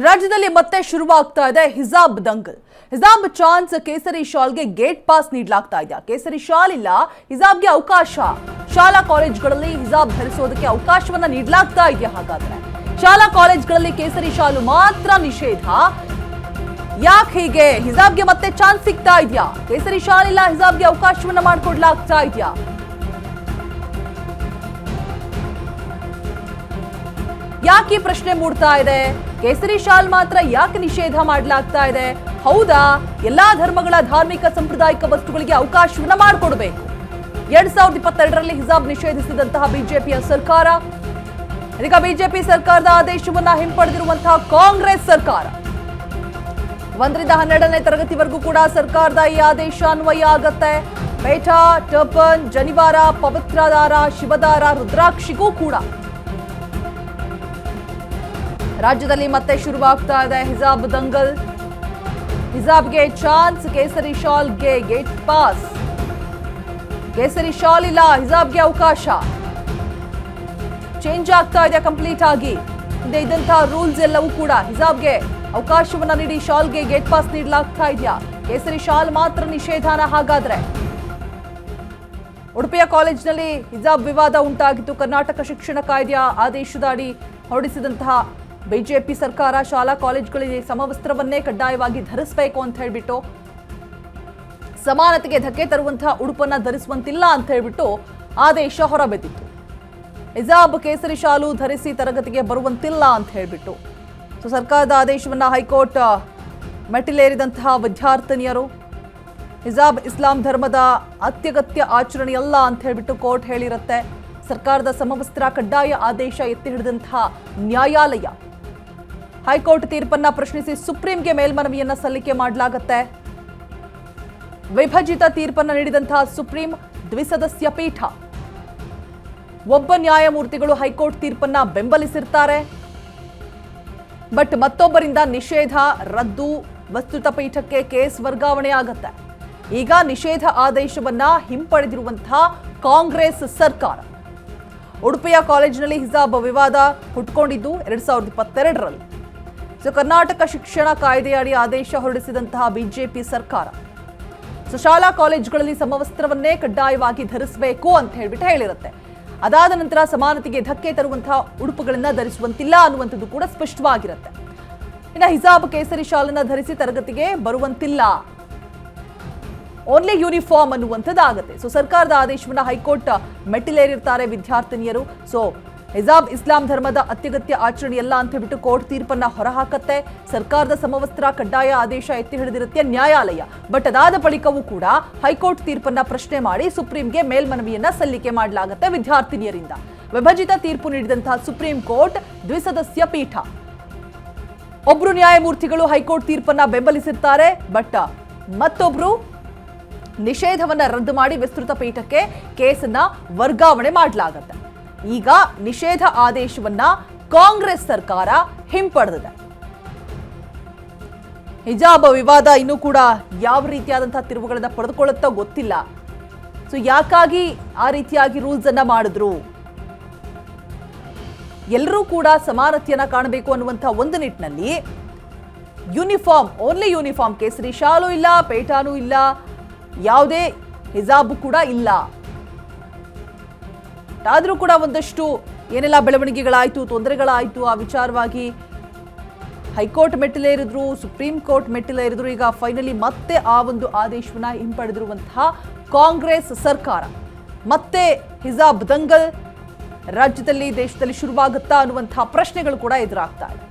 ರಾಜ್ಯದಲ್ಲಿ ಮತ್ತೆ ಶುರುವಾಗ್ತಾ ಇದೆ ಹಿಜಾಬ್ ದಂಗಲ್. ಹಿಜಾಬ್ ಚಾನ್ಸ್ ಕೇಸರಿ ಶಾಲ್ಗೆ ಗೇಟ್ ಪಾಸ್ ನೀಡಲಾಗ್ತಾ ಇದೆ. ಕೇಸರಿ ಶಾಲ್ ಇಲ್ಲ, ಹಿಜಾಬ್ಗೆ ಅವಕಾಶ. ಶಾಲಾ ಕಾಲೇಜುಗಳಲ್ಲಿ ಹಿಜಾಬ್ ಧರಿಸೋದಕ್ಕೆ ಅವಕಾಶವನ್ನ ನೀಡಲಾಗ್ತಾ ಇದೆಯಾ? ಹಾಗಾದ್ರೆ ಶಾಲಾ ಕಾಲೇಜುಗಳಲ್ಲಿ ಕೇಸರಿ ಶಾಲು ಮಾತ್ರ ನಿಷೇಧ. ಯಾಕೆ ಹೀಗೆ? ಹಿಜಾಬ್ಗೆ ಮತ್ತೆ ಚಾನ್ಸ್ ಸಿಗ್ತಾ ಇದೆಯಾ? ಕೇಸರಿ ಶಾಲ್ ಇಲ್ಲ, ಹಿಜಾಬ್ಗೆ ಅವಕಾಶವನ್ನ ಮಾಡಿಕೊಡ್ಲಾಗ್ತಾ ಇದೆಯಾ? ಯಾಕೆ ಪ್ರಶ್ನೆ ಮೂಡ್ತಾ ಇದೆ? ಕೇಸರಿ ಶಾಲ್ ಮಾತ್ರ ಯಾಕೆ ನಿಷೇಧ ಮಾಡಲಾಗ್ತಾ ಇದೆ? ಹೌದಾ, ಎಲ್ಲಾ ಧರ್ಮಗಳ ಧಾರ್ಮಿಕ ಸಾಂಪ್ರದಾಯಿಕ ವಸ್ತುಗಳಿಗೆ ಅವಕಾಶವನ್ನ ಮಾಡಿಕೊಡಬೇಕು. 2022ರಲ್ಲಿ ಹಿಜಾಬ್ ನಿಷೇಧಿಸಿದಂತಹ ಬಿಜೆಪಿಯ ಸರ್ಕಾರ ಈಗ ಬಿಜೆಪಿ ಸರ್ಕಾರದ ಆದೇಶವನ್ನ ಹಿಂಪಡೆದಿರುವಂತಹ ಕಾಂಗ್ರೆಸ್ ಸರ್ಕಾರ 1ರಿಂದ 12ನೇ ತರಗತಿವರೆಗೂ ಕೂಡ ಸರ್ಕಾರದ ಈ ಆದೇಶ ಅನ್ವಯ ಆಗತ್ತೆ. ಪೇಟ, ಟರ್ಪನ್, ಜನಿವಾರ, ಪವಿತ್ರದಾರ, ಶಿವದಾರ, ರುದ್ರಾಕ್ಷಿಗೂ ಕೂಡ ರಾಜ್ಯದಲ್ಲಿ ಮತ್ತೆ ಶುರುವಾಗ್ತಾ ಇದೆ ಹಿಜಾಬ್ ದಂಗಲ್. ಹಿಜಾಬ್ಗೆ ಚಾನ್ಸ್, ಕೇಸರಿ ಶಾಲ್ಗೆ ಗೇಟ್ ಪಾಸ್. ಕೇಸರಿ ಶಾಲ್ ಇಲ್ಲ, ಹಿಜಾಬ್ಗೆ ಅವಕಾಶ. ಚೇಂಜ್ ಆಗ್ತಾ ಇದೆ ಕಂಪ್ಲೀಟ್ ಆಗಿ. ಹಿಂದೆ ಇದ್ದಂತಹ ರೂಲ್ಸ್ ಎಲ್ಲವೂ ಕೂಡ ಹಿಜಾಬ್ಗೆ ಅವಕಾಶವನ್ನ ನೀಡಿ ಶಾಲ್ಗೆ ಗೇಟ್ ಪಾಸ್ ನೀಡಲಾಗ್ತಾ ಇದೆಯಾ? ಕೇಸರಿ ಶಾಲ್ ಮಾತ್ರ ನಿಷೇಧಾನ ಹಾಗಾದ್ರೆ? ಉಡುಪಿಯ ಕಾಲೇಜಿನಲ್ಲಿ ಹಿಜಾಬ್ ವಿವಾದ ಉಂಟಾಗಿತ್ತು. ಕರ್ನಾಟಕ ಶಿಕ್ಷಣ ಕಾಯ್ದೆಯ ಆದೇಶದ ಅಡಿ ಹೊರಡಿಸಿದಂತಹ ಬಿಜೆಪಿ ಸರ್ಕಾರ ಶಾಲಾ ಕಾಲೇಜುಗಳಲ್ಲಿ ಸಮವಸ್ತ್ರವನ್ನೇ ಕಡ್ಡಾಯವಾಗಿ ಧರಿಸಬೇಕು ಅಂತ ಹೇಳ್ಬಿಟ್ಟು, ಸಮಾನತೆಗೆ ಧಕ್ಕೆ ತರುವಂತಹ ಉಡುಪನ್ನ ಧರಿಸುವಂತಿಲ್ಲ ಅಂತ ಹೇಳ್ಬಿಟ್ಟು ಆದೇಶ ಹೊರಬಿದ್ದಿತ್ತು. ಹಿಜಾಬ್, ಕೇಸರಿ ಶಾಲು ಧರಿಸಿ ತರಗತಿಗೆ ಬರುವಂತಿಲ್ಲ ಅಂತ ಹೇಳ್ಬಿಟ್ಟು ಸರ್ಕಾರದ ಆದೇಶವನ್ನ ಹೈಕೋರ್ಟ್ ಮೆಟ್ಟಿಲೇರಿದಂತಹ ವಿದ್ಯಾರ್ಥಿನಿಯರು, ಹಿಜಾಬ್ ಇಸ್ಲಾಂ ಧರ್ಮದ ಅತ್ಯಗತ್ಯ ಆಚರಣೆಯಲ್ಲ ಅಂತ ಹೇಳ್ಬಿಟ್ಟು ಕೋರ್ಟ್ ಹೇಳಿರುತ್ತೆ. ಸರ್ಕಾರದ ಸಮವಸ್ತ್ರ ಕಡ್ಡಾಯ ಆದೇಶ ಎತ್ತಿ ಹಿಡಿದಂತಹ ನ್ಯಾಯಾಲಯ ಹೈಕೋರ್ಟ್ ತೀರ್ಪನ್ನ ಪ್ರಶ್ನಿಸಿ ಸುಪ್ರೀಂಗೆ ಮೇಲ್ಮನವಿಯನ್ನ ಸಲ್ಲಿಕೆ ಮಾಡಲಾಗುತ್ತೆ. ವಿಭಜಿತ ತೀರ್ಪನ್ನ ನೀಡಿದಂತಹ ಸುಪ್ರೀಂ ದ್ವಿಸದಸ್ಯ ಪೀಠ, ಒಬ್ಬ ನ್ಯಾಯಮೂರ್ತಿಗಳು ಹೈಕೋರ್ಟ್ ತೀರ್ಪನ್ನ ಬೆಂಬಲಿಸಿರ್ತಾರೆ. ಬಟ್ ಮತ್ತೊಬ್ಬರಿಂದ ನಿಷೇಧ ರದ್ದು, ವಿಸ್ತೃತ ಪೀಠಕ್ಕೆ ಕೇಸ್ ವರ್ಗಾವಣೆ ಆಗತ್ತೆ. ಈಗ ನಿಷೇಧ ಆದೇಶವನ್ನ ಹಿಂಪಡೆದಿರುವಂತಹ ಕಾಂಗ್ರೆಸ್ ಸರ್ಕಾರ. ಉಡುಪಿಯ ಕಾಲೇಜಿನಲ್ಲಿ ಹಿಜಾಬ್ ವಿವಾದ ಹುಟ್ಕೊಂಡಿದ್ದು 2022ರಲ್ಲಿ. ಕರ್ನಾಟಕ ಶಿಕ್ಷಣ ಕಾಯ್ದೆಯಡಿ ಆದೇಶ ಹೊರಡಿಸಿದಂತಹ ಬಿಜೆಪಿ ಸರ್ಕಾರ ಶಾಲಾ ಕಾಲೇಜುಗಳಲ್ಲಿ ಸಮವಸ್ತ್ರವನ್ನೇ ಕಡ್ಡಾಯವಾಗಿ ಧರಿಸಬೇಕು ಅಂತ ಹೇಳ್ಬಿಟ್ಟು ಹೇಳಿರುತ್ತೆ. ಅದಾದ ನಂತರ ಸಮಾನತೆಗೆ ಧಕ್ಕೆ ತರುವಂತಹ ಉಡುಪುಗಳನ್ನ ಧರಿಸುವಂತಿಲ್ಲ ಅನ್ನುವಂಥದ್ದು ಕೂಡ ಸ್ಪಷ್ಟವಾಗಿರುತ್ತೆ. ಇನ್ನು ಹಿಜಾಬ್, ಕೇಸರಿ ಶಾಲನ್ನ ಧರಿಸಿ ತರಗತಿಗೆ ಬರುವಂತಿಲ್ಲ, ಓನ್ಲಿ ಯೂನಿಫಾರ್ಮ್ ಅನ್ನುವಂಥದ್ದಾಗುತ್ತೆ. ಸರ್ಕಾರದ ಆದೇಶವನ್ನ ಹೈಕೋರ್ಟ್ ಮೆಟ್ಟಿಲೇರಿರ್ತಾರೆ ವಿದ್ಯಾರ್ಥಿನಿಯರು. ಹಿಜಾಬ್ ಇಸ್ಲಾಂ ಧರ್ಮದ ಅತ್ಯಗತ್ಯ ಆಚರಣೆಯಲ್ಲ ಅಂತ ಹೇಳ್ಬಿಟ್ಟು ಕೋರ್ಟ್ ತೀರ್ಪನ್ನ ಹೊರಹಾಕತ್ತೆ. ಸರ್ಕಾರದ ಸಮವಸ್ತ್ರ ಕಡ್ಡಾಯ ಆದೇಶ ಎತ್ತಿ ಹಿಡಿದಿರುತ್ತೆ ನ್ಯಾಯಾಲಯ. ಬಟ್ ಅದಾದ ಬಳಿಕವೂ ಕೂಡ ಹೈಕೋರ್ಟ್ ತೀರ್ಪನ್ನ ಪ್ರಶ್ನೆ ಮಾಡಿ ಸುಪ್ರೀಂಗೆ ಮೇಲ್ಮನವಿಯನ್ನ ಸಲ್ಲಿಕೆ ಮಾಡಲಾಗುತ್ತೆ ವಿದ್ಯಾರ್ಥಿನಿಯರಿಂದ. ವಿಭಜಿತ ತೀರ್ಪು ನೀಡಿದಂತಹ ಸುಪ್ರೀಂ ಕೋರ್ಟ್ ದ್ವಿಸದಸ್ಯ ಪೀಠ, ಒಬ್ರು ನ್ಯಾಯಮೂರ್ತಿಗಳು ಹೈಕೋರ್ಟ್ ತೀರ್ಪನ್ನ ಬೆಂಬಲಿಸಿರ್ತಾರೆ. ಬಟ್ ಮತ್ತೊಬ್ರು ನಿಷೇಧವನ್ನ ರದ್ದು ಮಾಡಿ ವಿಸ್ತೃತ ಪೀಠಕ್ಕೆ ಕೇಸನ್ನ ವರ್ಗಾವಣೆ ಮಾಡಲಾಗುತ್ತೆ. ಈಗ ನಿಷೇಧ ಆದೇಶವನ್ನ ಕಾಂಗ್ರೆಸ್ ಸರ್ಕಾರ ಹಿಂಪಡೆದಿದೆ. ಹಿಜಾಬ್ ವಿವಾದ ಇನ್ನೂ ಕೂಡ ಯಾವ ರೀತಿಯಾದಂತಹ ತಿರುವುಗಳನ್ನ ಪಡೆದುಕೊಳ್ಳುತ್ತೋ ಗೊತ್ತಿಲ್ಲ. ಯಾಕಾಗಿ ಆ ರೀತಿಯಾಗಿ ರೂಲ್ಸ್ ಅನ್ನ ಮಾಡಿದ್ರು? ಎಲ್ಲರೂ ಕೂಡ ಸಮಾನತೆಯನ್ನ ಕಾಣಬೇಕು ಅನ್ನುವಂತಹ ಒಂದು ನಿಟ್ಟಿನಲ್ಲಿ ಯೂನಿಫಾರ್ಮ್, ಓನ್ಲಿ ಯೂನಿಫಾರ್ಮ್, ಕೇಸರಿ ಶಾಲು ಇಲ್ಲ, ಪೇಟಾನೂ ಇಲ್ಲ, ಯಾವುದೇ ಹಿಜಾಬ್ ಕೂಡ ಇಲ್ಲ. ಆದರೂ ಕೂಡ ಒಂದಷ್ಟು ಏನೆಲ್ಲ ಬೆಳವಣಿಗೆಗಳಾಯಿತು, ತೊಂದರೆಗಳಾಯಿತು. ಆ ವಿಚಾರವಾಗಿ ಹೈಕೋರ್ಟ್ ಮೆಟ್ಟಿಲೇರಿದ್ರು, ಸುಪ್ರೀಂ ಕೋರ್ಟ್ ಮೆಟ್ಟಿಲೇರಿದ್ರು. ಈಗ ಫೈನಲಿ ಮತ್ತೆ ಆ ಒಂದು ಆದೇಶವನ್ನ ಹಿಂಪಡೆದಿರುವಂತಹ ಕಾಂಗ್ರೆಸ್ ಸರ್ಕಾರ. ಮತ್ತೆ ಹಿಜಾಬ್ ದಂಗಲ್ ರಾಜ್ಯದಲ್ಲಿ, ದೇಶದಲ್ಲಿ ಶುರುವಾಗುತ್ತಾ ಅನ್ನುವಂತಹ ಪ್ರಶ್ನೆಗಳು ಕೂಡ ಎದುರಾಗ್ತಾ ಇದೆ.